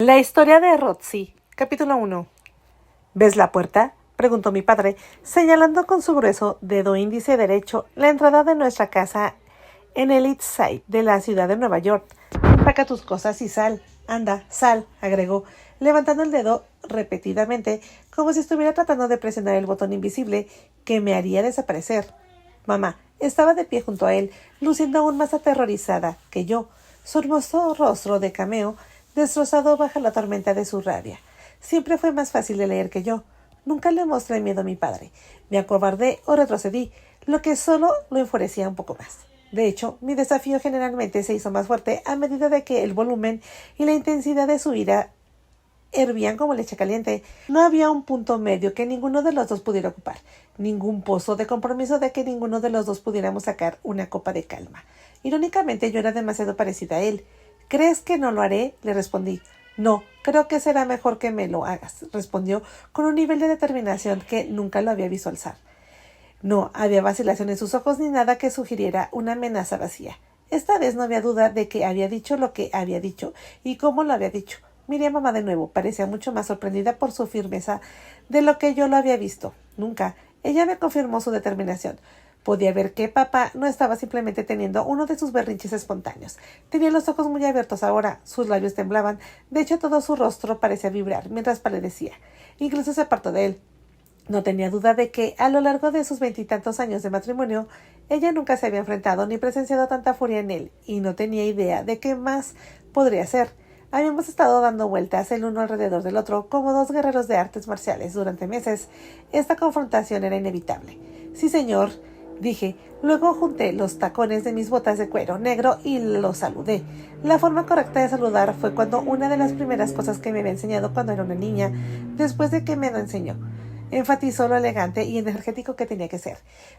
La historia de Roxy, capítulo 1. ¿Ves la puerta?, preguntó mi padre, señalando con su grueso dedo índice derecho la entrada de nuestra casa en el East Side de la ciudad de Nueva York. Saca tus cosas y sal. Anda, sal, agregó, levantando el dedo repetidamente, como si estuviera tratando de presionar el botón invisible que me haría desaparecer. Mamá estaba de pie junto a él, luciendo aún más aterrorizada que yo, su hermoso rostro de cameo destrozado bajo la tormenta de su rabia. Siempre fue más fácil de leer que yo. Nunca le mostré miedo a mi padre. Me acobardé o retrocedí, lo que solo lo enfurecía un poco más. De hecho, mi desafío generalmente se hizo más fuerte a medida de que el volumen y la intensidad de su ira hervían como leche caliente. No había un punto medio que ninguno de los dos pudiera ocupar, ningún pozo de compromiso de que ninguno de los dos pudiéramos sacar una copa de calma. Irónicamente, yo era demasiado parecida a él. ¿Crees que no lo haré?, le respondí. No, creo que será mejor que me lo hagas, respondió con un nivel de determinación que nunca lo había visto alzar. No había vacilación en sus ojos ni nada que sugiriera una amenaza vacía. Esta vez no había duda de que había dicho lo que había dicho y cómo lo había dicho. Miré a mamá de nuevo. Parecía mucho más sorprendida por su firmeza de lo que yo lo había visto. Nunca. Ella me confirmó su determinación. Podía ver que papá no estaba simplemente teniendo uno de sus berrinches espontáneos. Tenía los ojos muy abiertos ahora, sus labios temblaban, de hecho todo su rostro parecía vibrar mientras palidecía. Incluso se apartó de él. No tenía duda de que, a lo largo de sus 20 años de matrimonio, ella nunca se había enfrentado ni presenciado tanta furia en él, y no tenía idea de qué más podría ser. Habíamos estado dando vueltas el uno alrededor del otro, como dos guerreros de artes marciales durante meses. Esta confrontación era inevitable. Sí, señor, dije. Luego junté los tacones de mis botas de cuero negro y lo saludé. La forma correcta de saludar fue cuando una de las primeras cosas que me había enseñado cuando era una niña, después de que me lo enseñó. Enfatizó lo elegante y energético que tenía que ser,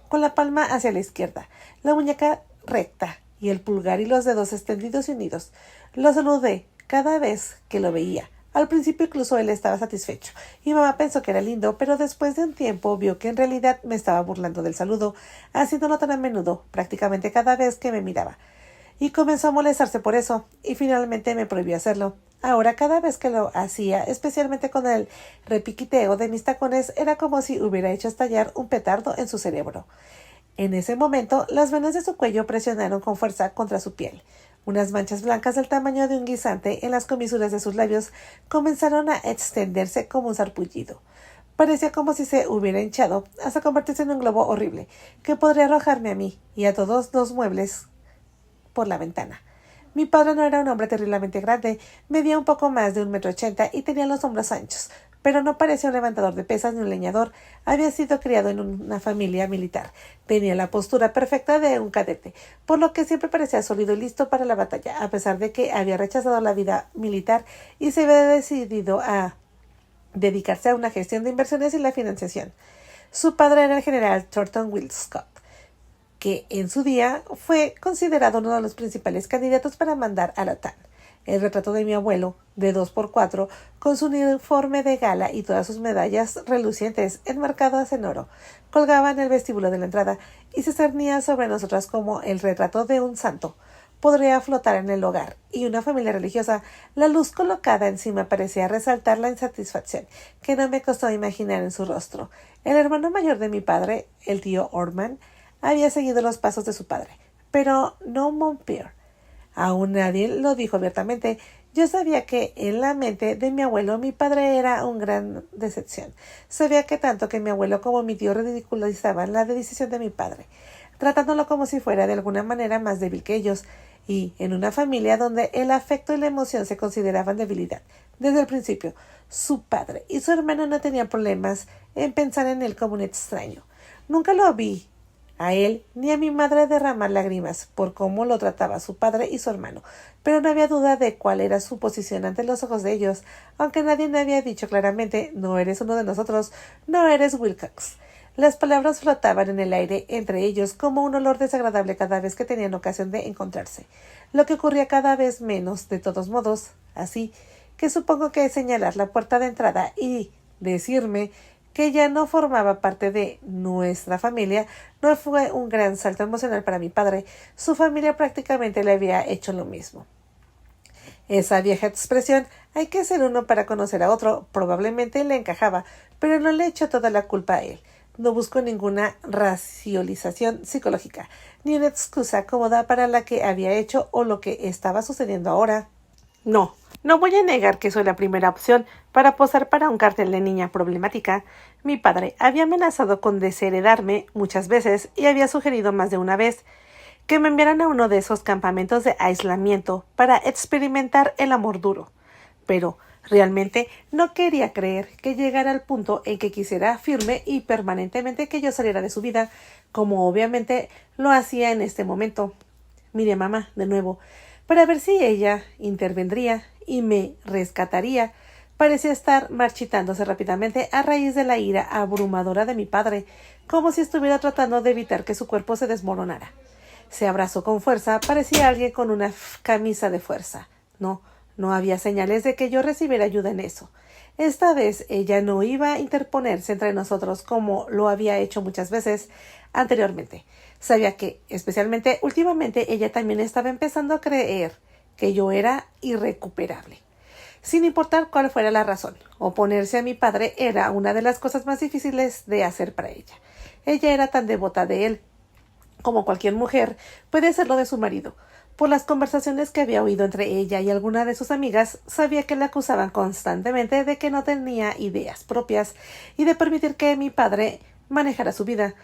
con la palma hacia la izquierda, la muñeca recta y el pulgar y los dedos extendidos y unidos. Lo saludé cada vez que lo veía. Al principio incluso él estaba satisfecho, y mamá pensó que era lindo, pero después de un tiempo vio que en realidad me estaba burlando del saludo, haciéndolo tan a menudo, prácticamente cada vez que me miraba. Y comenzó a molestarse por eso, y finalmente me prohibió hacerlo. Ahora, cada vez que lo hacía, especialmente con el repiquiteo de mis tacones, era como si hubiera hecho estallar un petardo en su cerebro. En ese momento, las venas de su cuello presionaron con fuerza contra su piel. Unas manchas blancas del tamaño de un guisante en las comisuras de sus labios comenzaron a extenderse como un sarpullido. Parecía como si se hubiera hinchado hasta convertirse en un globo horrible, que podría arrojarme a mí y a todos los muebles por la ventana. Mi padre no era un hombre terriblemente grande, medía un poco más de 1,80 m y tenía los hombros anchos, pero no parecía un levantador de pesas ni un leñador. Había sido criado en una familia militar. Tenía la postura perfecta de un cadete, por lo que siempre parecía sólido y listo para la batalla, a pesar de que había rechazado la vida militar y se había decidido a dedicarse a una gestión de inversiones y la financiación. Su padre era el general Thornton Wilcox, que en su día fue considerado uno de los principales candidatos para mandar a la OTAN. El retrato de mi abuelo, de 2x4, con su uniforme de gala y todas sus medallas relucientes enmarcadas en oro, colgaba en el vestíbulo de la entrada y se cernía sobre nosotras como el retrato de un santo. Podría flotar en el hogar y una familia religiosa. La luz colocada encima parecía resaltar la insatisfacción que no me costó imaginar en su rostro. El hermano mayor de mi padre, el tío Orman, había seguido los pasos de su padre, pero no Montpierre. Aún nadie lo dijo abiertamente. Yo sabía que en la mente de mi abuelo mi padre era una gran decepción. Sabía que tanto que mi abuelo como mi tío ridiculizaban la decisión de mi padre, tratándolo como si fuera de alguna manera más débil que ellos, y en una familia donde el afecto y la emoción se consideraban debilidad. Desde el principio, su padre y su hermano no tenían problemas en pensar en él como un extraño. Nunca lo vi a él ni a mi madre derramar lágrimas por cómo lo trataba su padre y su hermano, pero no había duda de cuál era su posición ante los ojos de ellos, aunque nadie me había dicho claramente: no eres uno de nosotros, no eres Wilcox. Las palabras flotaban en el aire entre ellos como un olor desagradable cada vez que tenían ocasión de encontrarse, lo que ocurría cada vez menos de todos modos, así que supongo que señalar la puerta de entrada y decirme que ya no formaba parte de nuestra familia no fue un gran salto emocional para mi padre. Su familia prácticamente le había hecho lo mismo. Esa vieja expresión, hay que ser uno para conocer a otro, probablemente le encajaba, pero no le echo toda la culpa a él. No busco ninguna racionalización psicológica, ni una excusa cómoda para la que había hecho o lo que estaba sucediendo ahora. No, no voy a negar que soy la primera opción para posar para un cartel de niña problemática. Mi padre había amenazado con desheredarme muchas veces y había sugerido más de una vez que me enviaran a uno de esos campamentos de aislamiento para experimentar el amor duro. Pero realmente no quería creer que llegara al punto en que quisiera firme y permanentemente que yo saliera de su vida, como obviamente lo hacía en este momento. Miré a mamá de nuevo, para ver si ella intervendría y me rescataría. Parecía estar marchitándose rápidamente a raíz de la ira abrumadora de mi padre, como si estuviera tratando de evitar que su cuerpo se desmoronara. Se abrazó con fuerza, parecía alguien con una camisa de fuerza. No había señales de que yo recibiera ayuda en eso. Esta vez ella no iba a interponerse entre nosotros como lo había hecho muchas veces anteriormente. Sabía que, especialmente últimamente, ella también estaba empezando a creer que yo era irrecuperable. Sin importar cuál fuera la razón, oponerse a mi padre era una de las cosas más difíciles de hacer para ella. Ella era tan devota de él como cualquier mujer puede serlo de su marido. Por las conversaciones que había oído entre ella y alguna de sus amigas, sabía que la acusaban constantemente de que no tenía ideas propias y de permitir que mi padre manejara su vida.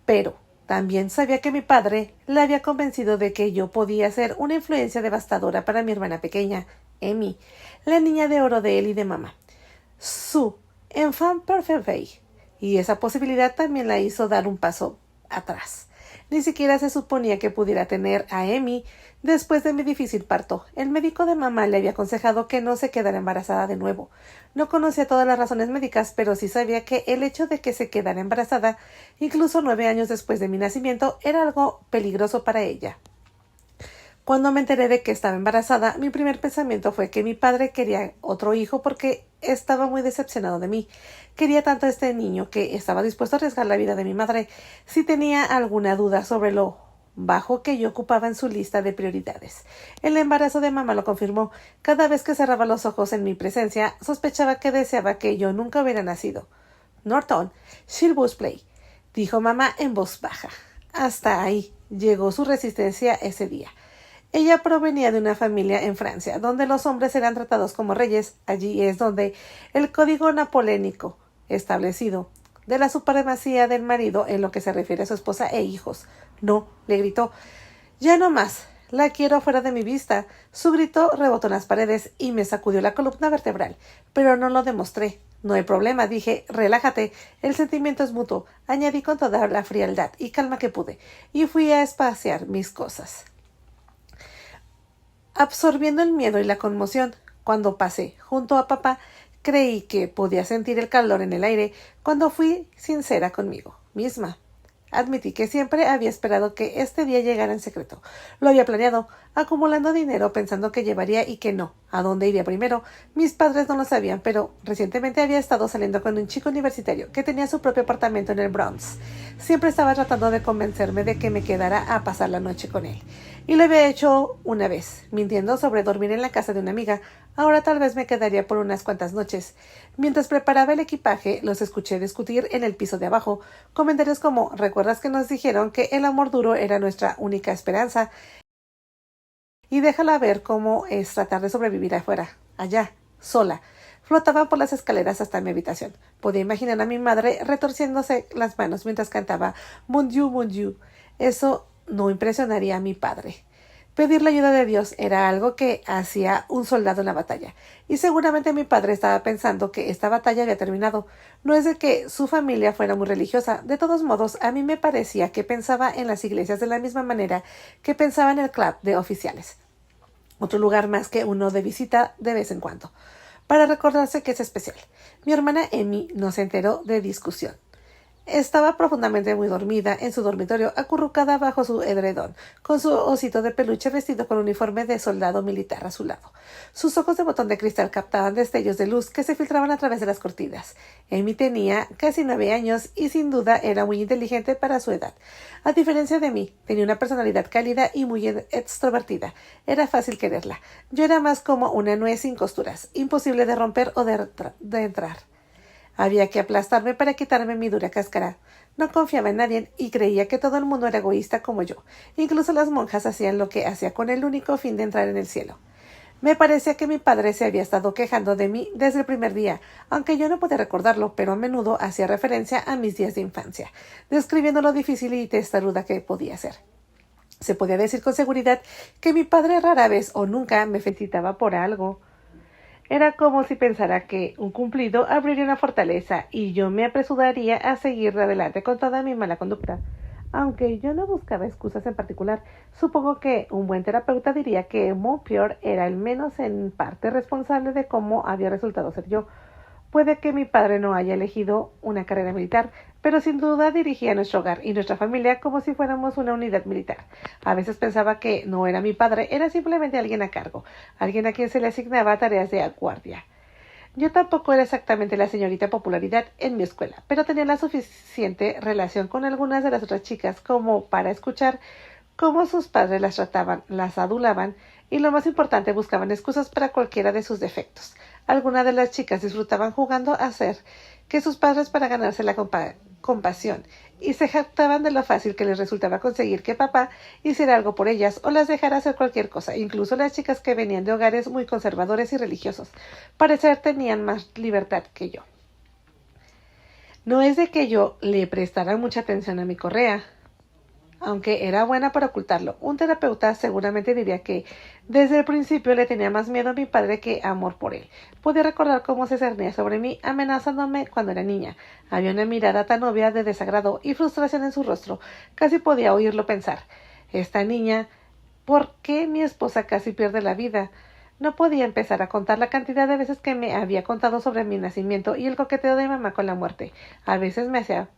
Pero también sabía que mi padre la había convencido de que yo podía ser una influencia devastadora para mi hermana pequeña, Emmy, la niña de oro de él y de mamá. Su enfant perfect. Y esa posibilidad también la hizo dar un paso atrás. Ni siquiera se suponía que pudiera tener a Emmy después de mi difícil parto. El médico de mamá le había aconsejado que no se quedara embarazada de nuevo. No conocía todas las razones médicas, pero sí sabía que el hecho de que se quedara embarazada, incluso 9 años después de mi nacimiento, era algo peligroso para ella. Cuando me enteré de que estaba embarazada, mi primer pensamiento fue que mi padre quería otro hijo porque estaba muy decepcionado de mí. Quería tanto a este niño que estaba dispuesto a arriesgar la vida de mi madre si tenía alguna duda sobre lo bajo que yo ocupaba en su lista de prioridades. El embarazo de mamá lo confirmó. Cada vez que cerraba los ojos en mi presencia, sospechaba que deseaba que yo nunca hubiera nacido. Norton, Shilbush Play, dijo mamá en voz baja. Hasta ahí llegó su resistencia ese día. Ella provenía de una familia en Francia, donde los hombres eran tratados como reyes. Allí es donde el código napoleónico establecido de la supremacía del marido en lo que se refiere a su esposa e hijos. No, le gritó. Ya no más. La quiero fuera de mi vista. Su grito rebotó en las paredes y me sacudió la columna vertebral, pero no lo demostré. No hay problema, dije. Relájate. El sentimiento es mutuo, añadí con toda la frialdad y calma que pude, y fui a espaciar mis cosas, absorbiendo el miedo y la conmoción. Cuando pasé junto a papá, creí que podía sentir el calor en el aire. Cuando fui sincera conmigo misma, admití que siempre había esperado que este día llegara en secreto. Lo había planeado, acumulando dinero, pensando que llevaría y que no. ¿A dónde iría primero? Mis padres no lo sabían, pero recientemente había estado saliendo con un chico universitario que tenía su propio apartamento en el Bronx. Siempre estaba tratando de convencerme de que me quedara a pasar la noche con él. Y lo había hecho una vez, mintiendo sobre dormir en la casa de una amiga. Ahora tal vez me quedaría por unas cuantas noches. Mientras preparaba el equipaje, los escuché discutir en el piso de abajo. Comentarios como: ¿recuerdas que nos dijeron que el amor duro era nuestra única esperanza? Y déjala ver cómo es tratar de sobrevivir afuera, allá, sola. Flotaba por las escaleras hasta mi habitación. Podía imaginar a mi madre retorciéndose las manos mientras cantaba Mon Dieu, mon Dieu. Eso no impresionaría a mi padre. Pedir la ayuda de Dios era algo que hacía un soldado en la batalla, y seguramente mi padre estaba pensando que esta batalla había terminado. No es de que su familia fuera muy religiosa. De todos modos, a mí me parecía que pensaba en las iglesias de la misma manera que pensaba en el club de oficiales. Otro lugar más que uno de visita de vez en cuando, para recordarse que es especial. Mi hermana Emmy no se enteró de discusión. Estaba profundamente muy dormida en su dormitorio, acurrucada bajo su edredón, con su osito de peluche vestido con uniforme de soldado militar a su lado. Sus ojos de botón de cristal captaban destellos de luz que se filtraban a través de las cortinas. Amy tenía casi 9 años y sin duda era muy inteligente para su edad. A diferencia de mí, tenía una personalidad cálida y muy extrovertida. Era fácil quererla. Yo era más como una nuez sin costuras, imposible de romper o de entrar. Había que aplastarme para quitarme mi dura cáscara. No confiaba en nadie y creía que todo el mundo era egoísta como yo. Incluso las monjas hacían lo que hacía con el único fin de entrar en el cielo. Me parecía que mi padre se había estado quejando de mí desde el primer día, aunque yo no podía recordarlo, pero a menudo hacía referencia a mis días de infancia, describiendo lo difícil y testaruda que podía ser. Se podía decir con seguridad que mi padre rara vez o nunca me felicitaba por algo. Era como si pensara que un cumplido abriría una fortaleza y yo me apresuraría a seguir adelante con toda mi mala conducta. Aunque yo no buscaba excusas en particular, supongo que un buen terapeuta diría que Montpior era el menos en parte responsable de cómo había resultado ser yo. Puede que mi padre no haya elegido una carrera militar, pero sin duda dirigía nuestro hogar y nuestra familia como si fuéramos una unidad militar. A veces pensaba que no era mi padre, era simplemente alguien a cargo, alguien a quien se le asignaba tareas de guardia. Yo tampoco era exactamente la señorita popularidad en mi escuela, pero tenía la suficiente relación con algunas de las otras chicas como para escuchar cómo sus padres las trataban, las adulaban y, lo más importante, buscaban excusas para cualquiera de sus defectos. Algunas de las chicas disfrutaban jugando a hacer que sus padres para ganarse la compasión y se jactaban de lo fácil que les resultaba conseguir que papá hiciera algo por ellas o las dejara hacer cualquier cosa. Incluso las chicas que venían de hogares muy conservadores y religiosos parecer tenían más libertad que yo. No es de que yo le prestara mucha atención a mi correa, aunque era buena para ocultarlo. Un terapeuta seguramente diría que desde el principio le tenía más miedo a mi padre que amor por él. Podía recordar cómo se cernía sobre mí, amenazándome cuando era niña. Había una mirada tan obvia de desagrado y frustración en su rostro. Casi podía oírlo pensar. Esta niña, ¿por qué mi esposa casi pierde la vida? No podía empezar a contar la cantidad de veces que me había contado sobre mi nacimiento y el coqueteo de mamá con la muerte. A veces me hacía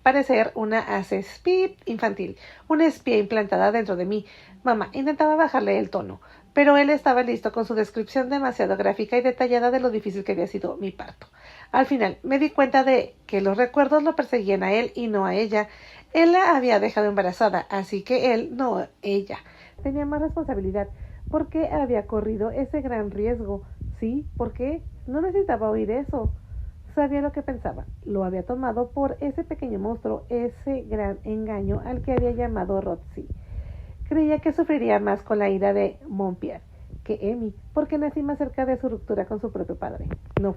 parecer una asespip infantil, una espía implantada dentro de mí. Mamá intentaba bajarle el tono, pero él estaba listo con su descripción demasiado gráfica y detallada de lo difícil que había sido mi parto. Al final me di cuenta de que los recuerdos lo perseguían a él y no a ella. Él la había dejado embarazada, así que él, no ella, tenía más responsabilidad. ¿Por qué había corrido ese gran riesgo? Sí, ¿por qué? No necesitaba oír eso. Sabía lo que pensaba. Lo había tomado por ese pequeño monstruo, ese gran engaño al que había llamado Roxy. Creía que sufriría más con la ira de Montpier que Amy, porque nací más cerca de su ruptura con su propio padre. No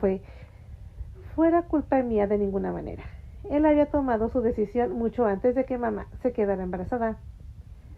fuera culpa mía de ninguna manera. Él había tomado su decisión mucho antes de que mamá se quedara embarazada.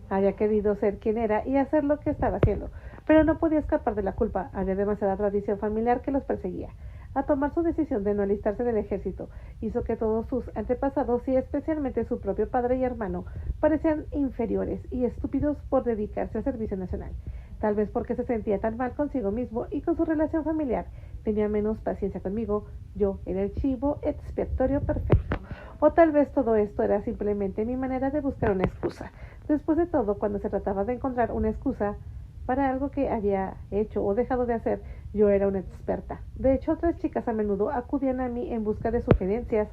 Había querido ser quien era y hacer lo que estaba haciendo, pero no podía escapar de la culpa. Había demasiada tradición familiar que los perseguía. A tomar su decisión de no alistarse en el ejército, hizo que todos sus antepasados y especialmente su propio padre y hermano parecían inferiores y estúpidos por dedicarse al servicio nacional. Tal vez porque se sentía tan mal consigo mismo y con su relación familiar. Tenía menos paciencia conmigo. Yo era el chivo expiatorio perfecto. O tal vez todo esto era simplemente mi manera de buscar una excusa. Después de todo, cuando se trataba de encontrar una excusa para algo que había hecho o dejado de hacer, yo era una experta. De hecho, otras chicas a menudo acudían a mí en busca de sugerencias.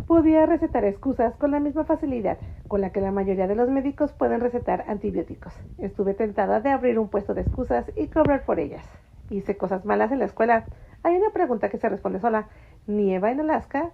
Podía recetar excusas con la misma facilidad con la que la mayoría de los médicos pueden recetar antibióticos. Estuve tentada de abrir un puesto de excusas y cobrar por ellas. Hice cosas malas en la escuela. Hay una pregunta que se responde sola. ¿Nieva en Alaska?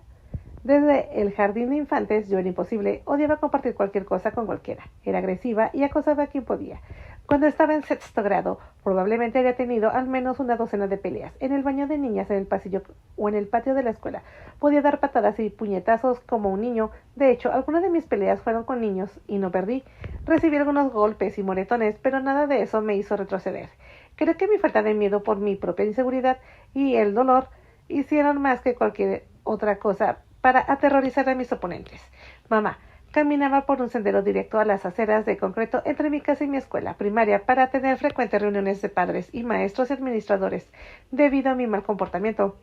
Desde el jardín de infantes yo era imposible, odiaba compartir cualquier cosa con cualquiera, era agresiva y acosaba a quien podía. Cuando estaba en sexto grado, probablemente había tenido al menos una docena de peleas. En el baño de niñas, en el pasillo o en el patio de la escuela, podía dar patadas y puñetazos como un niño. De hecho, algunas de mis peleas fueron con niños y no perdí. Recibí algunos golpes y moretones, pero nada de eso me hizo retroceder. Creo que mi falta de miedo por mi propia inseguridad y el dolor hicieron más que cualquier otra cosa para aterrorizar a mis oponentes. Mamá caminaba por un sendero directo a las aceras de concreto entre mi casa y mi escuela primaria para tener frecuentes reuniones de padres y maestros y administradores debido a mi mal comportamiento.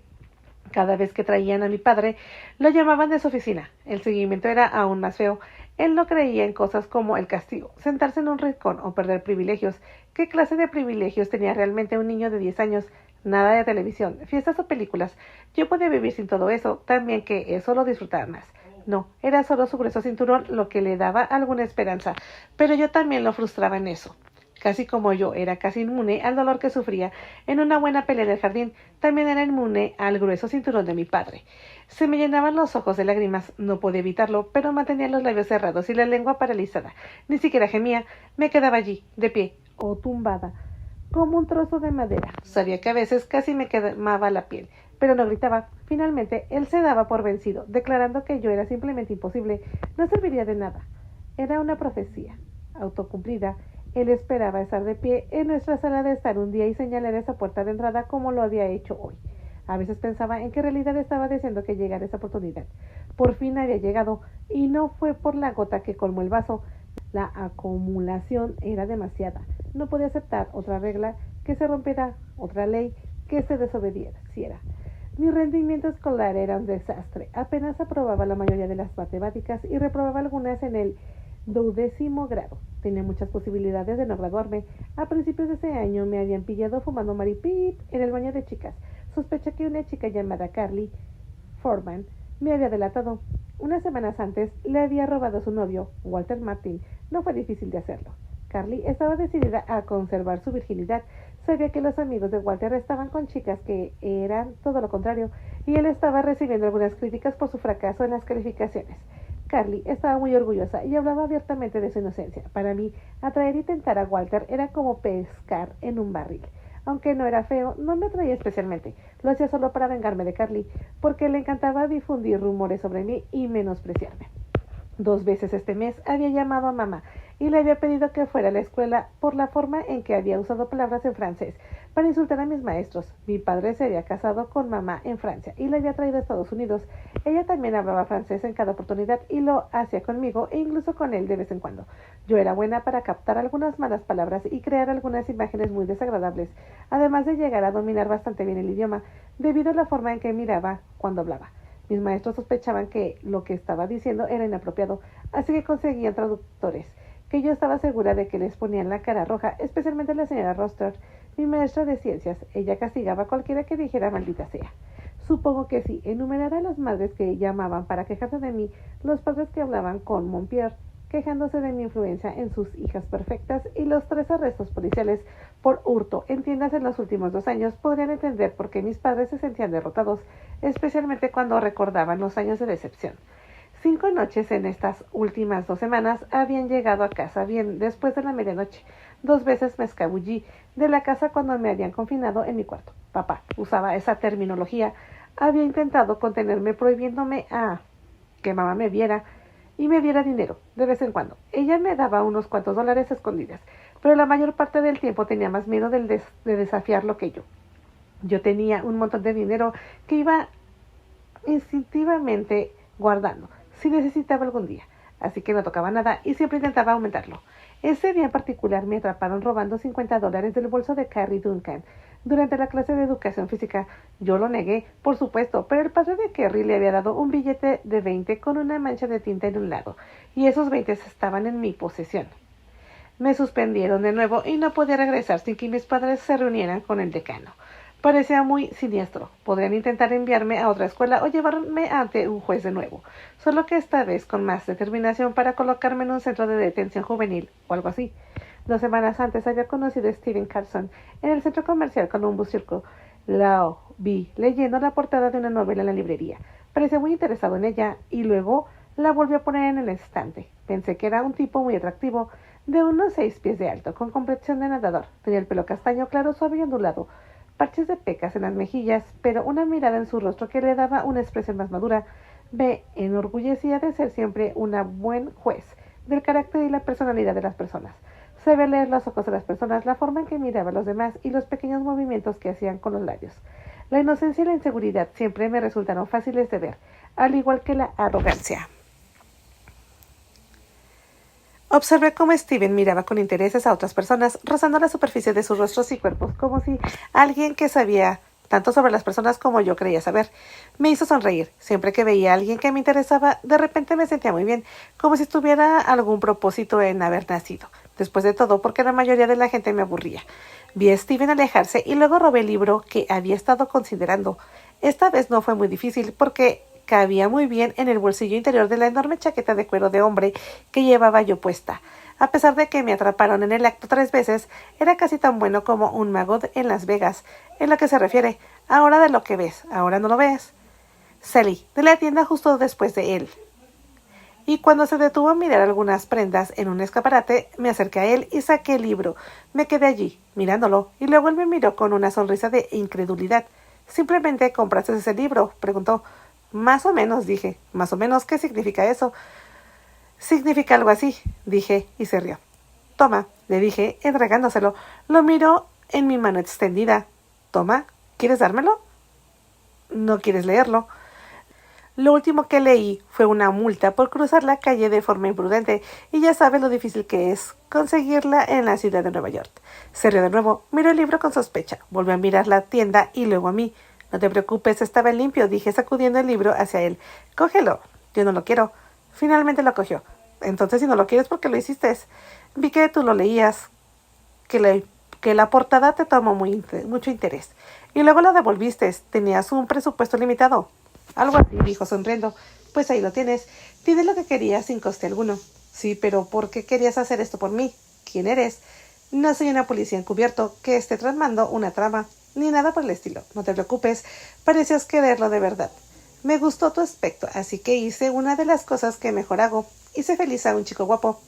Cada vez que traían a mi padre, lo llamaban de su oficina. El seguimiento era aún más feo. Él no creía en cosas como el castigo, sentarse en un rincón o perder privilegios. ¿Qué clase de privilegios tenía realmente un niño de 10 años? Nada de televisión, fiestas o películas. Yo podía vivir sin todo eso, también que eso lo disfrutaba más. No, era solo su grueso cinturón lo que le daba alguna esperanza, pero yo también lo frustraba en eso. Casi como yo era casi inmune al dolor que sufría en una buena pelea en el jardín, también era inmune al grueso cinturón de mi padre. Se me llenaban los ojos de lágrimas, no podía evitarlo, pero mantenía los labios cerrados y la lengua paralizada. Ni siquiera gemía, me quedaba allí, de pie, o tumbada, como un trozo de madera. Sabía que a veces casi me quemaba la piel, pero no gritaba. Finalmente, él se daba por vencido, declarando que yo era simplemente imposible, no serviría de nada. Era una profecía, autocumplida. Él esperaba estar de pie en nuestra sala de estar un día y señalar esa puerta de entrada como lo había hecho hoy. A veces pensaba en qué realidad estaba deseando que llegara esa oportunidad. Por fin había llegado, y no fue por la gota que colmó el vaso. La acumulación era demasiada. No podía aceptar otra regla que se rompiera, otra ley que se desobedeciera. Mi rendimiento escolar era un desastre. Apenas aprobaba la mayoría de las matemáticas y reprobaba algunas en el 12º grado. Tenía muchas posibilidades de no graduarme. A principios de ese año me habían pillado fumando maripip en el baño de chicas. Sospeché que una chica llamada Carly Foreman me había delatado. Unas semanas antes le había robado a su novio, Walter Martin. No fue difícil de hacerlo. Carly estaba decidida a conservar su virginidad. Sabía que los amigos de Walter estaban con chicas que eran todo lo contrario, y él estaba recibiendo algunas críticas por su fracaso en las calificaciones. Carly estaba muy orgullosa y hablaba abiertamente de su inocencia. Para mí, atraer y tentar a Walter era como pescar en un barril. Aunque no era feo, no me atraía especialmente. Lo hacía solo para vengarme de Carly, porque le encantaba difundir rumores sobre mí y menospreciarme. 2 veces este mes había llamado a mamá y le había pedido que fuera a la escuela por la forma en que había usado palabras en francés para insultar a mis maestros. Mi padre se había casado con mamá en Francia y la había traído a Estados Unidos. Ella también hablaba francés en cada oportunidad y lo hacía conmigo e incluso con él de vez en cuando. Yo era buena para captar algunas malas palabras y crear algunas imágenes muy desagradables, además de llegar a dominar bastante bien el idioma, debido a la forma en que miraba cuando hablaba. Mis maestros sospechaban que lo que estaba diciendo era inapropiado, así que conseguían traductores, que yo estaba segura de que les ponían la cara roja, especialmente la señora Roster, mi maestra de ciencias. Ella castigaba a cualquiera que dijera maldita sea. Supongo que si enumerara a las madres que llamaban para quejarse de mí, los padres que hablaban con Montpierre, quejándose de mi influencia en sus hijas perfectas, y los 3 arrestos policiales por hurto en tiendas en los últimos 2 años, podrían entender por qué mis padres se sentían derrotados, especialmente cuando recordaban los años de decepción. 5 noches en estas últimas 2 semanas habían llegado a casa bien después de la medianoche. 2 veces me escabullí de la casa cuando me habían confinado en mi cuarto. Papá usaba esa terminología. Había intentado contenerme prohibiéndome a que mamá me viera y me diera dinero de vez en cuando. Ella me daba unos cuantos dólares escondidas, pero la mayor parte del tiempo tenía más miedo de desafiarlo que yo. Yo tenía un montón de dinero que iba instintivamente guardando si necesitaba algún día, así que no tocaba nada y siempre intentaba aumentarlo. Ese día en particular me atraparon robando $50 del bolso de Carrie Duncan durante la clase de educación física. Yo lo negué, por supuesto, pero el padre de Carrie le había dado un billete de 20 con una mancha de tinta en un lado, y esos 20 estaban en mi posesión. Me suspendieron de nuevo y no podía regresar sin que mis padres se reunieran con el decano. Parecía muy siniestro. Podrían intentar enviarme a otra escuela o llevarme ante un juez de nuevo, solo que esta vez con más determinación para colocarme en un centro de detención juvenil o algo así. 2 semanas antes había conocido a Stephen Carson en el centro comercial Columbus Circle. Lo vi leyendo la portada de una novela en la librería. Parecía muy interesado en ella y luego la volvió a poner en el estante. Pensé que era un tipo muy atractivo, de unos 6 pies de alto, con complexión de nadador. Tenía el pelo castaño claro, suave y ondulado, parches de pecas en las mejillas, pero una mirada en su rostro que le daba una expresión más madura. Me enorgullecía de ser siempre una buen juez del carácter y la personalidad de las personas. Sabía leer los ojos de las personas, la forma en que miraba a los demás y los pequeños movimientos que hacían con los labios. La inocencia y la inseguridad siempre me resultaron fáciles de ver, al igual que la arrogancia. Observé cómo Steven miraba con intereses a otras personas, rozando la superficie de sus rostros y cuerpos, como si alguien que sabía tanto sobre las personas como yo creía saber. Me hizo sonreír. Siempre que veía a alguien que me interesaba, de repente me sentía muy bien, como si tuviera algún propósito en haber nacido. Después de todo, porque la mayoría de la gente me aburría. Vi a Steven alejarse y luego robé el libro que había estado considerando. Esta vez no fue muy difícil, porque cabía muy bien en el bolsillo interior de la enorme chaqueta de cuero de hombre que llevaba yo puesta. A pesar de que me atraparon en el acto 3 veces, era casi tan bueno como un mago en Las Vegas, en lo que se refiere. Ahora de lo que ves, ahora no lo ves. Salí de la tienda justo después de él. Y cuando se detuvo a mirar algunas prendas en un escaparate, me acerqué a él y saqué el libro. Me quedé allí, mirándolo, y luego él me miró con una sonrisa de incredulidad. ¿Simplemente compraste ese libro?, preguntó. Más o menos, dije. ¿Más o menos qué significa eso? Significa algo así, dije, y se rió. Toma, le dije, entregándoselo. Lo miró en mi mano extendida. Toma, ¿quieres dármelo? ¿No quieres leerlo? Lo último que leí fue una multa por cruzar la calle de forma imprudente, y ya sabes lo difícil que es conseguirla en la ciudad de Nueva York. Se rió de nuevo, miró el libro con sospecha, volvió a mirar la tienda y luego a mí. No te preocupes, estaba limpio, dije, sacudiendo el libro hacia él. Cógelo, yo no lo quiero. Finalmente lo cogió. Entonces, si no lo quieres, ¿por qué lo hiciste? Vi que tú lo leías, que la portada te tomó mucho interés. Y luego lo devolviste. Tenías un presupuesto limitado. Algo así, dijo sonriendo. Pues ahí lo tienes. Tienes lo que querías sin coste alguno. Sí, pero ¿por qué querías hacer esto por mí? ¿Quién eres? No soy una policía encubierto que esté tramando una trama, ni nada por el estilo. No te preocupes, parecías quererlo de verdad. Me gustó tu aspecto, así que hice una de las cosas que mejor hago. Hice feliz a un chico guapo.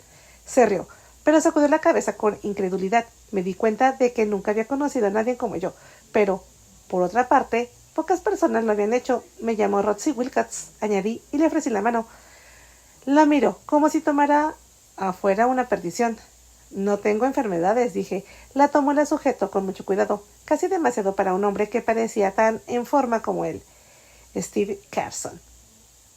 Se rió, pero sacudió la cabeza con incredulidad. Me di cuenta de que nunca había conocido a nadie como yo. Pero, por otra parte, pocas personas lo habían hecho. Me llamó Roxy Wilcox, añadí, y le ofrecí la mano. La miró, como si tomara afuera una perdición. No tengo enfermedades, dije. La tomó y la sujetó con mucho cuidado, casi demasiado para un hombre que parecía tan en forma como él. Steve Carson.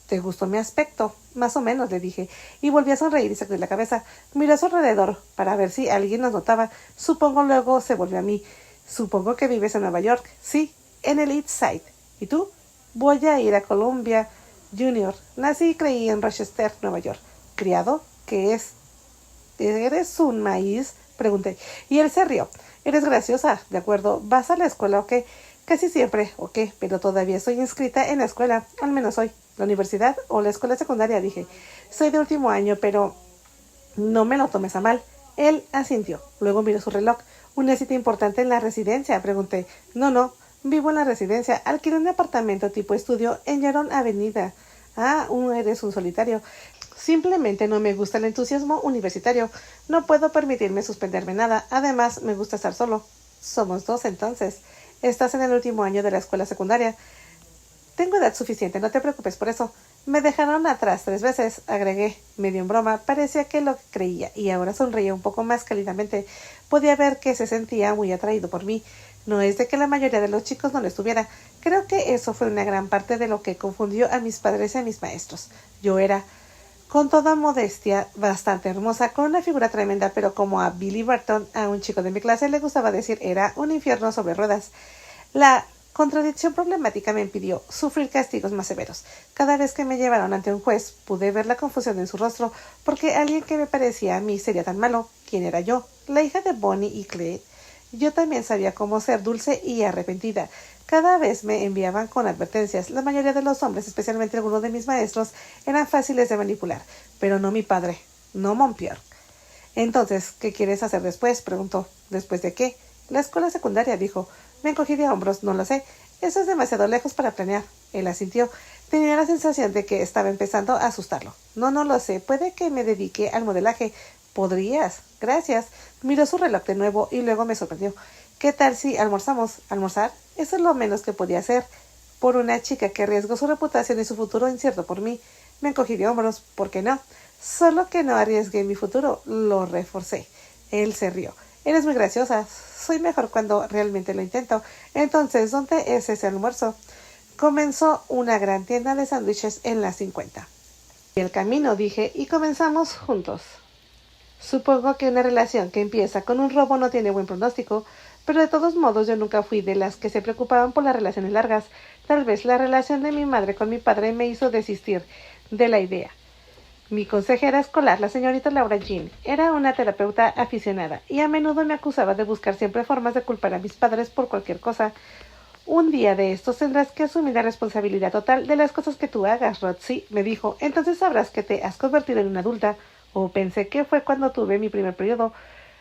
¿Te gustó mi aspecto? Más o menos, le dije, y volví a sonreír y sacudir la cabeza. Miró a su alrededor para ver si alguien nos notaba. Supongo luego se volvió a mí. Supongo que vives en Nueva York. Sí, en el East Side. ¿Y tú? Voy a ir a Columbia Junior. Nací y creí en Rochester, Nueva York. ¿Criado? ¿Qué es? ¿Eres un maíz?, pregunté. Y él se rió. Eres graciosa, ¿de acuerdo? ¿Vas a la escuela o qué? Casi siempre, ¿o qué? Pero todavía estoy inscrita en la escuela, al menos hoy. ¿La universidad o la escuela secundaria?, dije. Soy de último año, pero no me lo tomes a mal. Él asintió. Luego miró su reloj. ¿Una cita importante en la residencia?, pregunté. No, vivo en la residencia. Alquilé un apartamento tipo estudio en Yaron Avenida. Ah, eres un solitario. Simplemente no me gusta el entusiasmo universitario. No puedo permitirme suspenderme nada. Además, me gusta estar solo. Somos dos, entonces. Estás en el último año de la escuela secundaria. Tengo edad suficiente, no te preocupes por eso. Me dejaron atrás 3 veces, agregué, medio en broma. Parecía que lo creía, y ahora sonreía un poco más cálidamente. Podía ver que se sentía muy atraído por mí. No es de que la mayoría de los chicos no lo estuviera. Creo que eso fue una gran parte de lo que confundió a mis padres y a mis maestros. Yo era, con toda modestia, bastante hermosa, con una figura tremenda, pero como a Billy Burton, a un chico de mi clase le gustaba decir, era un infierno sobre ruedas. La contradicción problemática me impidió sufrir castigos más severos. Cada vez que me llevaron ante un juez, pude ver la confusión en su rostro, porque alguien que me parecía a mí sería tan malo. ¿Quién era yo? La hija de Bonnie y Clyde. Yo también sabía cómo ser dulce y arrepentida. Cada vez me enviaban con advertencias. La mayoría de los hombres, especialmente algunos de mis maestros, eran fáciles de manipular, pero no mi padre, no Montpierre. Entonces, ¿qué quieres hacer después?, preguntó. ¿Después de qué? La escuela secundaria, dijo. Me encogí de hombros. No lo sé. Eso es demasiado lejos para planear. Él asintió. Tenía la sensación de que estaba empezando a asustarlo. No lo sé. Puede que me dedique al modelaje. ¿Podrías? Gracias. Miró su reloj de nuevo y luego me sorprendió. ¿Qué tal si almorzamos? ¿Almorzar? Eso es lo menos que podía hacer por una chica que arriesgó su reputación y su futuro incierto por mí. Me encogí de hombros. ¿Por qué no? Solo que no arriesgué mi futuro. Lo reforcé. Él se rió. Eres muy graciosa. Soy mejor cuando realmente lo intento. Entonces, ¿dónde es ese almuerzo? Comenzó una gran tienda de sándwiches en la 50. Y el camino, dije, y comenzamos juntos. Supongo que una relación que empieza con un robo no tiene buen pronóstico. pero de todos modos yo nunca fui de las que se preocupaban por las relaciones largas. Tal vez la relación de mi madre con mi padre me hizo desistir de la idea. Mi consejera escolar, la señorita Laura Jean, era una terapeuta aficionada y a menudo me acusaba de buscar siempre formas de culpar a mis padres por cualquier cosa. Un día de estos tendrás que asumir la responsabilidad total de las cosas que tú hagas, Roxy, me dijo. Entonces sabrás que te has convertido en una adulta. O pensé que fue cuando tuve mi primer periodo.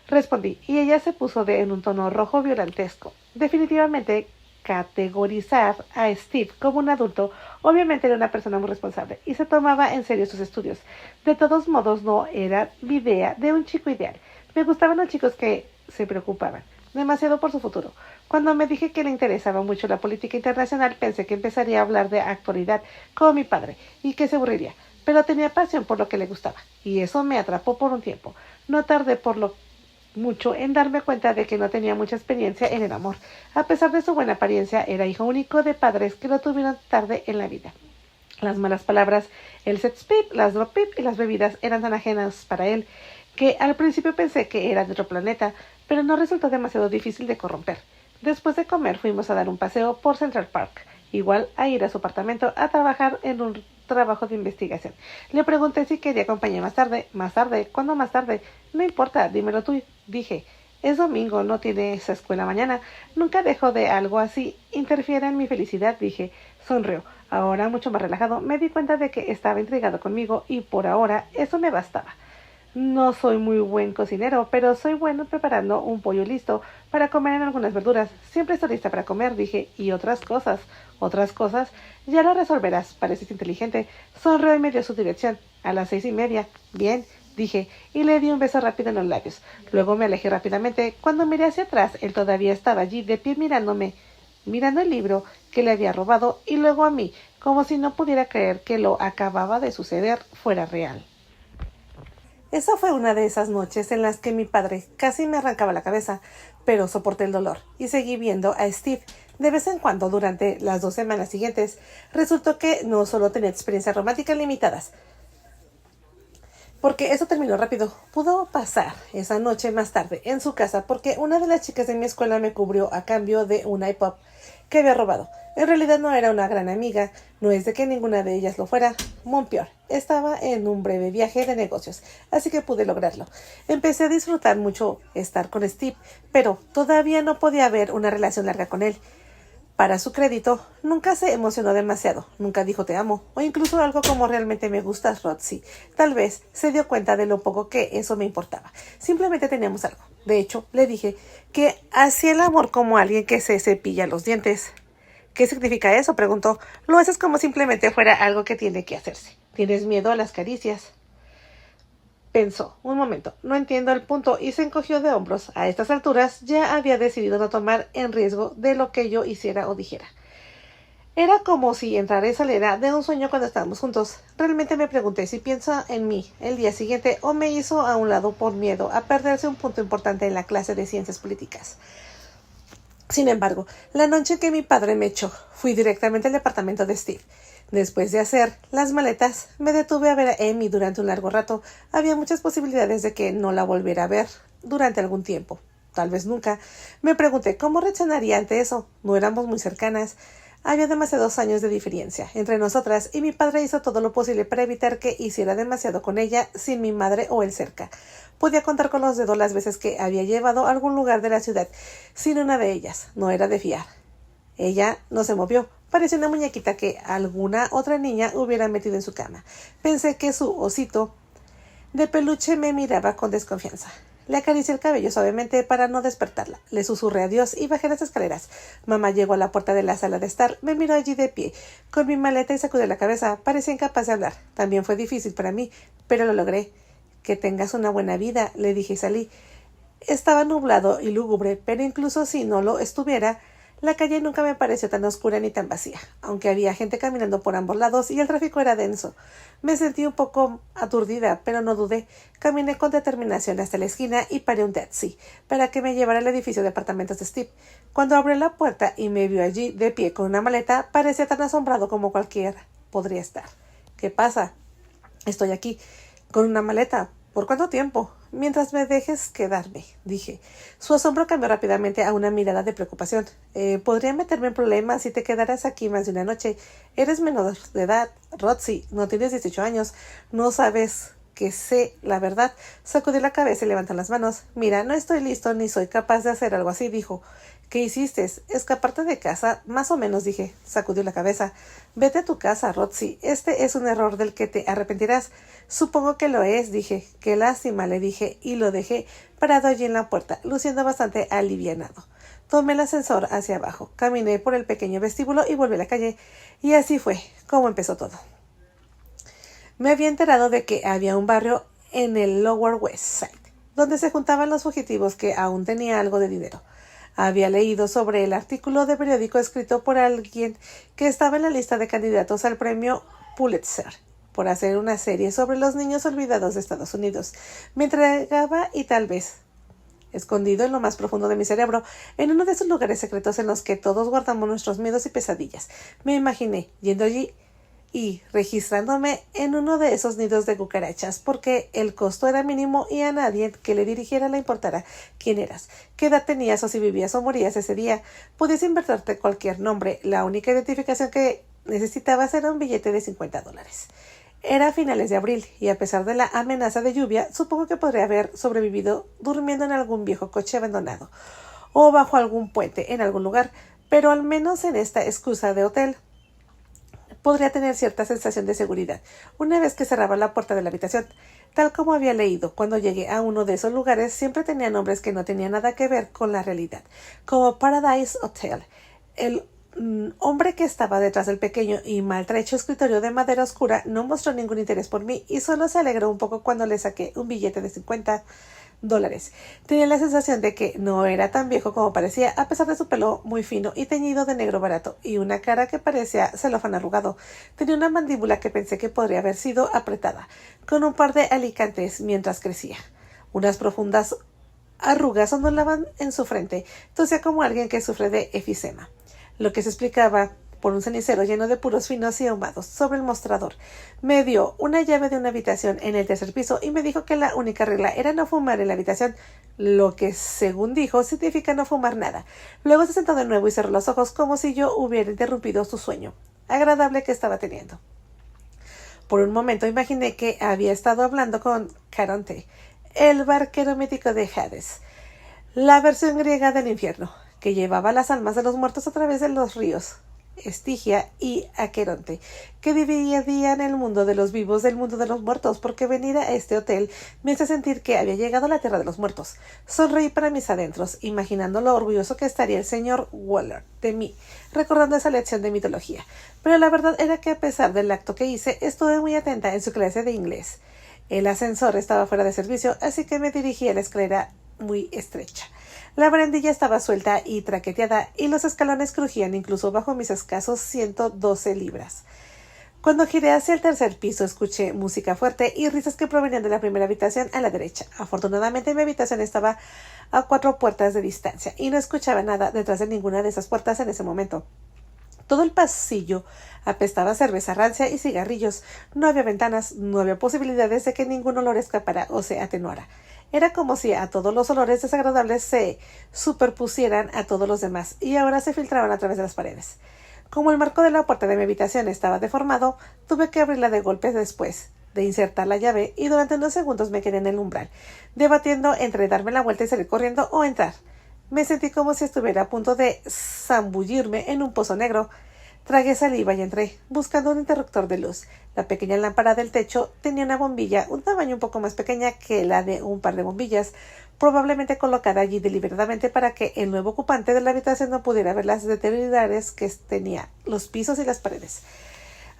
Respondí, y ella se puso en un tono rojo violentesco. Definitivamente, categorizar a Steve como un adulto obviamente era una persona muy responsable y se tomaba en serio sus estudios. De todos modos, no era mi idea de un chico ideal. Me gustaban los chicos que se preocupaban demasiado por su futuro. Cuando me dije que le interesaba mucho la política internacional, pensé que empezaría a hablar de actualidad como mi padre y que se aburriría, pero tenía pasión por lo que le gustaba, y eso me atrapó por un tiempo. No tardé por lo mucho en darme cuenta de que no tenía mucha experiencia en el amor. A pesar de su buena apariencia, era hijo único de padres que lo tuvieron tarde en la vida. Las malas palabras, el sex pip, las drop pip y las bebidas eran tan ajenas para él que al principio pensé que era de otro planeta, pero no resultó demasiado difícil de corromper. Después de comer fuimos a dar un paseo por Central Park, igual a ir a su apartamento a trabajar en un trabajo de investigación. Le pregunté si quería acompañar más tarde. ¿Más tarde? ¿Cuándo más tarde? No importa, dímelo tú, dije. Es domingo, no tiene esa escuela mañana. Nunca dejo de algo así interfiera en mi felicidad, dije. Sonrió. Ahora, mucho más relajado, me di cuenta de que estaba intrigado conmigo y por ahora eso me bastaba. No soy muy buen cocinero, pero soy bueno preparando un pollo listo para comer en algunas verduras. Siempre estoy lista para comer, dije, y otras cosas. Otras cosas, ya lo resolverás, pareces inteligente. Sonrió y me dio su dirección. A las 6:30. Bien, dije, y le di un beso rápido en los labios. Luego me alejé rápidamente. Cuando miré hacia atrás, él todavía estaba allí, de pie mirándome, mirando el libro que le había robado, y luego a mí, como si no pudiera creer que lo acababa de suceder fuera real. Esa fue una de esas noches en las que mi padre casi me arrancaba la cabeza, pero soporté el dolor y seguí viendo a Steve. De vez en cuando, durante las 2 semanas siguientes, resultó que no solo tenía experiencias románticas limitadas, porque eso terminó rápido. Pudo pasar esa noche más tarde en su casa porque una de las chicas de mi escuela me cubrió a cambio de un iPod que había robado. En realidad no era una gran amiga, no es de que ninguna de ellas lo fuera. Monpior estaba en un breve viaje de negocios, así que pude lograrlo. Empecé a disfrutar mucho estar con Steve, pero todavía no podía haber una relación larga con él. Para su crédito, nunca se emocionó demasiado, nunca dijo te amo, o incluso algo como realmente me gustas, Roxy. Tal vez se dio cuenta de lo poco que eso me importaba. Simplemente teníamos algo. De hecho, le dije que hacía el amor como alguien que se cepilla los dientes. ¿Qué significa eso?, preguntó. Lo haces como simplemente fuera algo que tiene que hacerse. ¿Tienes miedo a las caricias? Pensó, un momento, no entiendo el punto, y se encogió de hombros. A estas alturas ya había decidido no tomar en riesgo de lo que yo hiciera o dijera. Era como si entrara y saliera de un sueño cuando estábamos juntos. Realmente me pregunté si piensa en mí el día siguiente o me hizo a un lado por miedo a perderse un punto importante en la clase de ciencias políticas. Sin embargo, la noche que mi padre me echó, fui directamente al departamento de Steve. Después de hacer las maletas, me detuve a ver a Amy durante un largo rato. Había muchas posibilidades de que no la volviera a ver durante algún tiempo. Tal vez nunca. Me pregunté cómo reaccionaría ante eso. No éramos muy cercanas. Había demasiados años de diferencia entre nosotras y mi padre hizo todo lo posible para evitar que hiciera demasiado con ella sin mi madre o él cerca. Podía contar con los dedos las veces que había llevado a algún lugar de la ciudad sin una de ellas. No era de fiar. Ella no se movió. Parecía una muñequita que alguna otra niña hubiera metido en su cama. Pensé que su osito de peluche me miraba con desconfianza. Le acaricié el cabello suavemente para no despertarla. Le susurré adiós y bajé las escaleras. Mamá llegó a la puerta de la sala de estar. Me miró allí de pie, con mi maleta y sacudió la cabeza. Parecía incapaz de hablar. También fue difícil para mí, pero lo logré. Que tengas una buena vida, le dije y salí. Estaba nublado y lúgubre, pero incluso si no lo estuviera, la calle nunca me pareció tan oscura ni tan vacía, aunque había gente caminando por ambos lados y el tráfico era denso. Me sentí un poco aturdida, pero no dudé. Caminé con determinación hasta la esquina y paré un taxi para que me llevara al edificio de apartamentos de Steve. Cuando abrió la puerta y me vio allí de pie con una maleta, parecía tan asombrado como cualquiera podría estar. ¿Qué pasa? Estoy aquí, con una maleta. ¿Por cuánto tiempo? mientras me dejes quedarme, dije. Su asombro cambió rápidamente a una mirada de preocupación. Podría meterme en problemas si te quedaras aquí más de una noche. Eres menor de edad, Roxy, no tienes 18 años, no sabes que sé la verdad. Sacudí la cabeza y levantó las manos. Mira, no estoy listo ni soy capaz de hacer algo así, dijo. ¿Qué hiciste? ¿Escaparte de casa? Más o menos, dije. Sacudió la cabeza. Vete a tu casa, Roxy. Este es un error del que te arrepentirás. Supongo que lo es, dije. Qué lástima, le dije, y lo dejé parado allí en la puerta, luciendo bastante alivianado. Tomé el ascensor hacia abajo, caminé por el pequeño vestíbulo y volví a la calle. Y así fue como empezó todo. Me había enterado de que había un barrio en el Lower West Side, donde se juntaban los fugitivos que aún tenían algo de dinero. Había leído sobre el artículo de periódico escrito por alguien que estaba en la lista de candidatos al premio Pulitzer por hacer una serie sobre los niños olvidados de Estados Unidos. Me entregaba y tal vez, escondido en lo más profundo de mi cerebro, en uno de esos lugares secretos en los que todos guardamos nuestros miedos y pesadillas, me imaginé yendo allí y registrándome en uno de esos nidos de cucarachas, porque el costo era mínimo y a nadie que le dirigiera le importara quién eras, qué edad tenías o si vivías o morías ese día. Podías inventarte cualquier nombre, la única identificación que necesitabas era un billete de $50. Era a finales de abril, y a pesar de la amenaza de lluvia, supongo que podría haber sobrevivido durmiendo en algún viejo coche abandonado, o bajo algún puente en algún lugar, pero al menos en esta excusa de hotel podría tener cierta sensación de seguridad una vez que cerraba la puerta de la habitación. Tal como había leído, cuando llegué a uno de esos lugares siempre tenía nombres que no tenían nada que ver con la realidad, como Paradise Hotel. El hombre que estaba detrás del pequeño y maltrecho escritorio de madera oscura no mostró ningún interés por mí y solo se alegró un poco cuando le saqué un billete de $50. Tenía la sensación de que no era tan viejo como parecía, a pesar de su pelo muy fino y teñido de negro barato, y una cara que parecía celofán arrugado. Tenía una mandíbula que pensé que podría haber sido apretada, con un par de alicantes mientras crecía. Unas profundas arrugas ondulaban en su frente, tosía como alguien que sufre de efisema, lo que se explicaba por un cenicero lleno de puros finos y ahumados sobre el mostrador. Me dio una llave de una habitación en el tercer piso y me dijo que la única regla era no fumar en la habitación, lo que, según dijo, significa no fumar nada. Luego se sentó de nuevo y cerró los ojos como si yo hubiera interrumpido su sueño agradable que estaba teniendo. Por un momento imaginé que había estado hablando con Caronte, el barquero mítico de Hades, la versión griega del infierno, que llevaba las almas de los muertos a través de los ríos Estigia y Aqueronte, que dividían el mundo de los vivos del mundo de los muertos, porque venir a este hotel me hizo sentir que había llegado a la tierra de los muertos. Sonreí para mis adentros, imaginando lo orgulloso que estaría el señor Waller de mí, recordando esa lección de mitología. Pero la verdad era que a pesar del acto que hice, estuve muy atenta en su clase de inglés. El ascensor estaba fuera de servicio, así que me dirigí a la escalera muy estrecha. La barandilla estaba suelta y traqueteada, y los escalones crujían incluso bajo mis escasos 112 libras. Cuando giré hacia el tercer piso, escuché música fuerte y risas que provenían de la primera habitación a la derecha. Afortunadamente, mi habitación estaba a 4 puertas de distancia, y no escuchaba nada detrás de ninguna de esas puertas en ese momento. Todo el pasillo apestaba a cerveza rancia y cigarrillos. No había ventanas, no había posibilidades de que ningún olor escapara o se atenuara. Era como si a todos los olores desagradables se superpusieran a todos los demás y ahora se filtraban a través de las paredes. Como el marco de la puerta de mi habitación estaba deformado, tuve que abrirla de golpe después de insertar la llave y durante unos segundos me quedé en el umbral, debatiendo entre darme la vuelta y salir corriendo o entrar. Me sentí como si estuviera a punto de zambullirme en un pozo negro. Tragué saliva y entré, buscando un interruptor de luz. La pequeña lámpara del techo tenía una bombilla, un tamaño un poco más pequeña que la de un par de bombillas, probablemente colocada allí deliberadamente para que el nuevo ocupante de la habitación no pudiera ver las deterioridades que tenía los pisos y las paredes.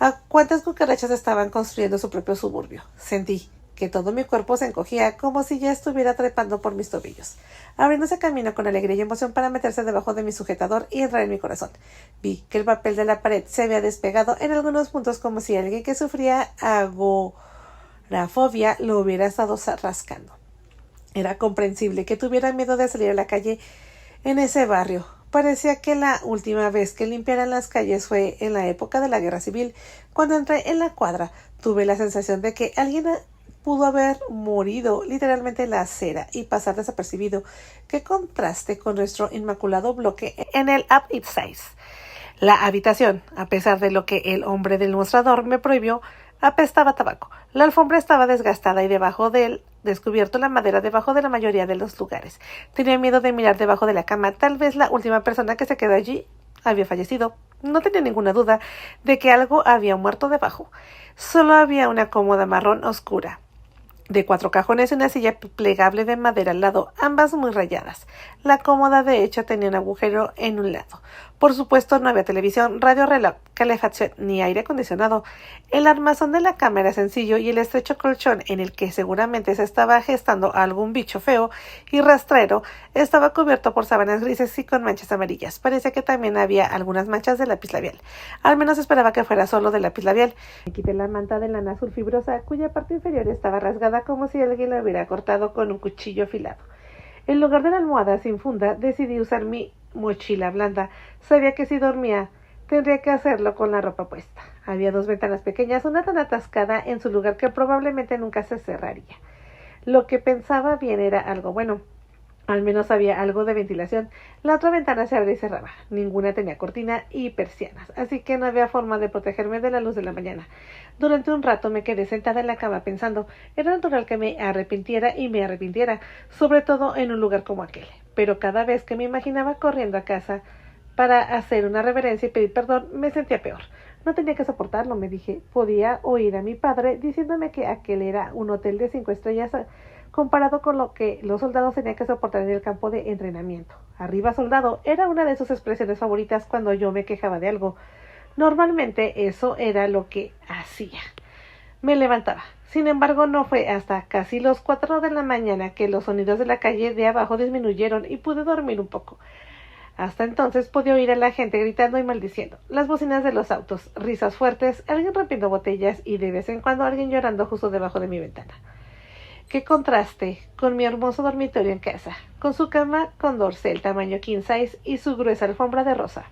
¿A cuántas cucarachas estaban construyendo su propio suburbio? Sentí que todo mi cuerpo se encogía como si ya estuviera trepando por mis tobillos, abriéndose camino con alegría y emoción para meterse debajo de mi sujetador y entrar en mi corazón. Vi que el papel de la pared se había despegado en algunos puntos como si alguien que sufría agorafobia lo hubiera estado rascando. Era comprensible que tuviera miedo de salir a la calle en ese barrio. Parecía que la última vez que limpiaran las calles fue en la época de la Guerra Civil. Cuando entré en la cuadra, tuve la sensación de que alguien pudo haber morido literalmente en la acera y pasar desapercibido. Qué contraste con nuestro inmaculado bloque en el Upper East Side. La habitación, a pesar de lo que el hombre del mostrador me prohibió, apestaba a tabaco. La alfombra estaba desgastada y debajo de él descubierto la madera debajo de la mayoría de los lugares. Tenía miedo de mirar debajo de la cama. Tal vez la última persona que se quedó allí había fallecido. No tenía ninguna duda de que algo había muerto debajo. Solo había una cómoda marrón oscura, de 4 cajones y una silla plegable de madera al lado, ambas muy rayadas. La cómoda, de hecho, tenía un agujero en un lado. Por supuesto, no había televisión, radio, reloj, calefacción ni aire acondicionado. El armazón de la cama era sencillo y el estrecho colchón en el que seguramente se estaba gestando algún bicho feo y rastrero estaba cubierto por sábanas grises y con manchas amarillas. Parece que también había algunas manchas de lápiz labial. Al menos esperaba que fuera solo de lápiz labial. Me quité la manta de lana azul fibrosa, cuya parte inferior estaba rasgada como si alguien la hubiera cortado con un cuchillo afilado. En lugar de la almohada sin funda, decidí usar mi mochila blanda. Sabía que si dormía, tendría que hacerlo con la ropa puesta. Había 2 ventanas pequeñas, una tan atascada en su lugar que probablemente nunca se cerraría. Lo que pensaba bien era algo bueno. Al menos había algo de ventilación. La otra ventana se abría y cerraba. Ninguna tenía cortina y persianas, así que no había forma de protegerme de la luz de la mañana. Durante un rato me quedé sentada en la cama pensando. Era natural que me arrepintiera y me arrepintiera, sobre todo en un lugar como aquel. Pero cada vez que me imaginaba corriendo a casa para hacer una reverencia y pedir perdón, me sentía peor. No tenía que soportarlo, me dije. Podía oír a mi padre diciéndome que aquel era un hotel de 5 estrellas comparado con lo que los soldados tenían que soportar en el campo de entrenamiento. Arriba soldado era una de sus expresiones favoritas cuando yo me quejaba de algo. Normalmente eso era lo que hacía. Me levantaba. Sin embargo, no fue hasta casi los 4 de la mañana que los sonidos de la calle de abajo disminuyeron y pude dormir un poco. Hasta entonces podía oír a la gente gritando y maldiciendo, las bocinas de los autos, risas fuertes, alguien rompiendo botellas y de vez en cuando alguien llorando justo debajo de mi ventana. Qué contraste con mi hermoso dormitorio en casa, con su cama con dorsal tamaño king size y su gruesa alfombra de rosa.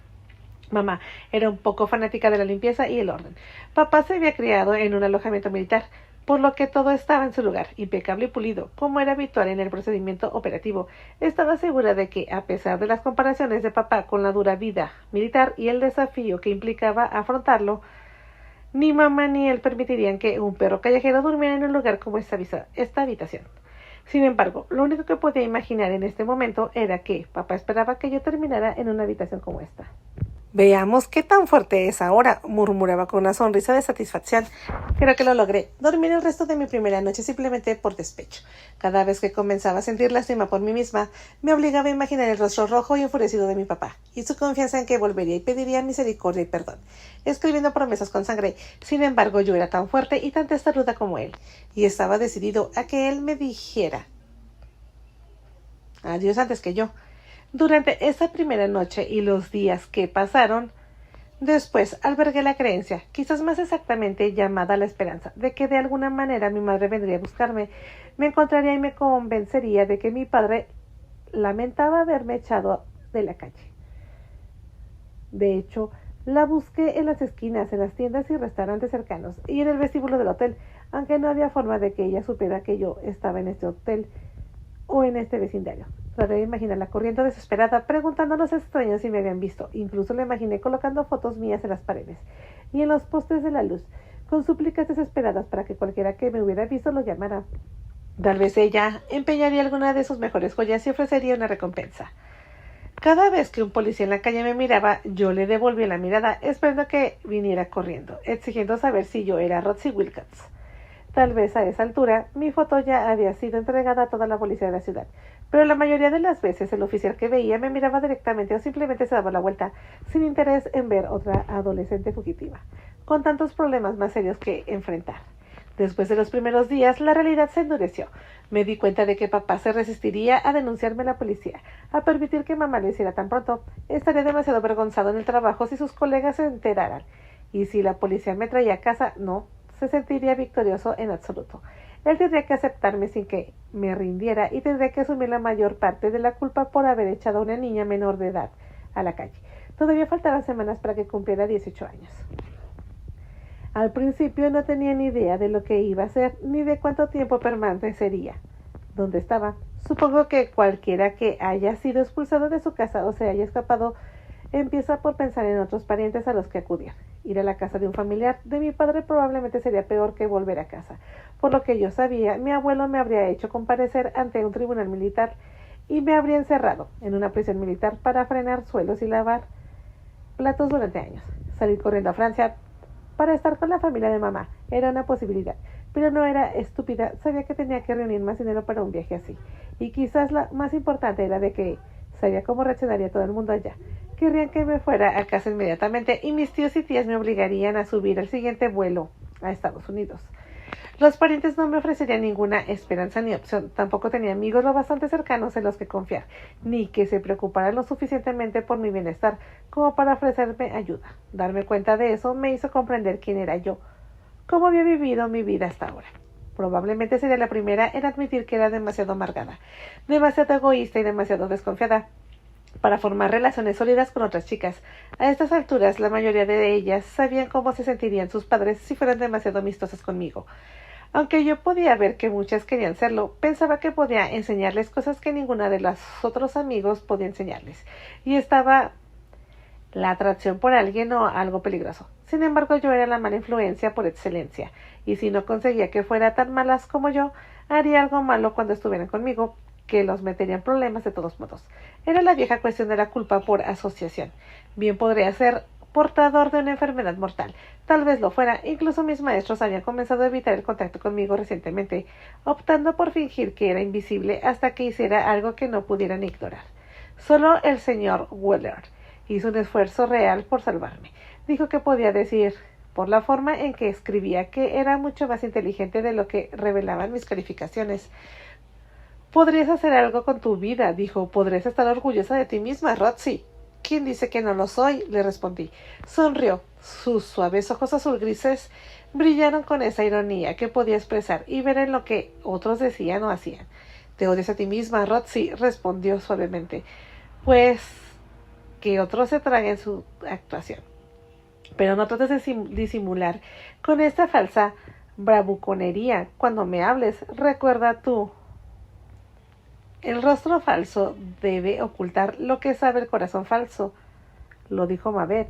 Mamá era un poco fanática de la limpieza y el orden. Papá se había criado en un alojamiento militar, por lo que todo estaba en su lugar, impecable y pulido, como era habitual en el procedimiento operativo. Estaba segura de que, a pesar de las comparaciones de papá con la dura vida militar y el desafío que implicaba afrontarlo, ni mamá ni él permitirían que un perro callejero durmiera en un lugar como esta habitación. Sin embargo, lo único que podía imaginar en este momento era que papá esperaba que yo terminara en una habitación como esta. Veamos qué tan fuerte es ahora, murmuraba con una sonrisa de satisfacción. Creo que lo logré. Dormir el resto de mi primera noche simplemente por despecho. Cada vez que comenzaba a sentir lástima por mí misma, me obligaba a imaginar el rostro rojo y enfurecido de mi papá, y su confianza en que volvería y pediría misericordia y perdón, escribiendo promesas con sangre. Sin embargo, yo era tan fuerte y tan testaruda como él, y estaba decidido a que él me dijera adiós antes que yo. Durante esa primera noche y los días que pasaron después, albergué la creencia, quizás más exactamente llamada la esperanza, de que de alguna manera mi madre vendría a buscarme, me encontraría y me convencería de que mi padre lamentaba haberme echado de la calle. De hecho, la busqué en las esquinas, en las tiendas y restaurantes cercanos, y en el vestíbulo del hotel, aunque no había forma de que ella supiera que yo estaba en este hotel o en este vecindario. Traté de imaginarla corriendo desesperada, preguntando a los extraños si me habían visto. Incluso la imaginé colocando fotos mías en las paredes y en los postes de la luz, con súplicas desesperadas para que cualquiera que me hubiera visto lo llamara. Tal vez ella empeñaría alguna de sus mejores joyas y ofrecería una recompensa. Cada vez que un policía en la calle me miraba, yo le devolvía la mirada, esperando que viniera corriendo, exigiendo saber si yo era Roxy Wilkins. Tal vez a esa altura mi foto ya había sido entregada a toda la policía de la ciudad, pero la mayoría de las veces el oficial que veía me miraba directamente o simplemente se daba la vuelta, sin interés en ver otra adolescente fugitiva, con tantos problemas más serios que enfrentar. Después de los primeros días, la realidad se endureció. Me di cuenta de que papá se resistiría a denunciarme a la policía, a permitir que mamá lo hiciera tan pronto. Estaría demasiado avergonzado en el trabajo si sus colegas se enteraran. Y si la policía me traía a casa, no se sentiría victorioso en absoluto. Él tendría que aceptarme sin que me rindiera y tendría que asumir la mayor parte de la culpa por haber echado a una niña menor de edad a la calle. Todavía faltaban semanas para que cumpliera 18 años. Al principio no tenía ni idea de lo que iba a hacer ni de cuánto tiempo permanecería donde estaba. Supongo que cualquiera que haya sido expulsado de su casa o se haya escapado empieza por pensar en otros parientes a los que acudir. Ir a la casa de un familiar de mi padre probablemente sería peor que volver a casa. Por lo que yo sabía, mi abuelo me habría hecho comparecer ante un tribunal militar y me habría encerrado en una prisión militar para frenar suelos y lavar platos durante años. Salir corriendo a Francia para estar con la familia de mamá era una posibilidad, pero no era estúpida. Sabía que tenía que reunir más dinero para un viaje así. Y quizás la más importante era de que sabía cómo reaccionaría todo el mundo allá. Querrían que me fuera a casa inmediatamente y mis tíos y tías me obligarían a subir el siguiente vuelo a Estados Unidos. Los parientes no me ofrecerían ninguna esperanza ni opción. Tampoco tenía amigos lo bastante cercanos en los que confiar, ni que se preocuparan lo suficientemente por mi bienestar como para ofrecerme ayuda. Darme cuenta de eso me hizo comprender quién era yo, cómo había vivido mi vida hasta ahora. Probablemente sería la primera en admitir que era demasiado amargada, demasiado egoísta y demasiado desconfiada para formar relaciones sólidas con otras chicas. A estas alturas, la mayoría de ellas sabían cómo se sentirían sus padres si fueran demasiado amistosas conmigo. Aunque yo podía ver que muchas querían serlo, pensaba que podía enseñarles cosas que ninguna de los otros amigos podía enseñarles. Y estaba la atracción por alguien o algo peligroso. Sin embargo, yo era la mala influencia por excelencia, y si no conseguía que fueran tan malas como yo, haría algo malo cuando estuvieran conmigo, que los metería en problemas de todos modos. Era la vieja cuestión de la culpa por asociación. Bien podría ser portador de una enfermedad mortal. Tal vez lo fuera. Incluso mis maestros habían comenzado a evitar el contacto conmigo recientemente, optando por fingir que era invisible hasta que hiciera algo que no pudieran ignorar. Solo el señor Weller hizo un esfuerzo real por salvarme. Dijo que podía decir, por la forma en que escribía, que era mucho más inteligente de lo que revelaban mis calificaciones. «Podrías hacer algo con tu vida», dijo. «Podrías estar orgullosa de ti misma, Roxy». «¿Quién dice que no lo soy?», le respondí. Sonrió. Sus suaves ojos azul grises brillaron con esa ironía que podía expresar y ver en lo que otros decían o hacían. «¿Te odias a ti misma, Roxy?», respondió suavemente. «Pues que otros se traguen su actuación. Pero no trates de disimular con esta falsa bravuconería. Cuando me hables, recuerda tú. El rostro falso debe ocultar lo que sabe el corazón falso», lo dijo Mabel.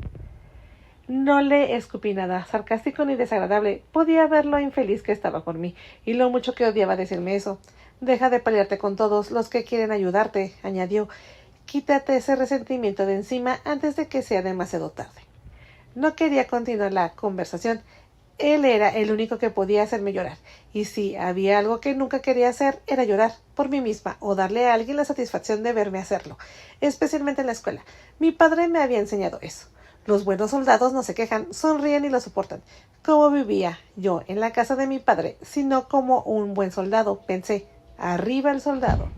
No le escupí nada, sarcástico ni desagradable. Podía ver lo infeliz que estaba por mí, y lo mucho que odiaba decirme eso. «Deja de pelearte con todos los que quieren ayudarte», añadió. «Quítate ese resentimiento de encima antes de que sea demasiado tarde». No quería continuar la conversación. Él era el único que podía hacerme llorar, y si había algo que nunca quería hacer era llorar por mí misma o darle a alguien la satisfacción de verme hacerlo, especialmente en la escuela. Mi padre me había enseñado eso. Los buenos soldados no se quejan, sonríen y lo soportan. ¿Cómo vivía yo en la casa de mi padre, sino como un buen soldado? Pensé. Arriba el soldado.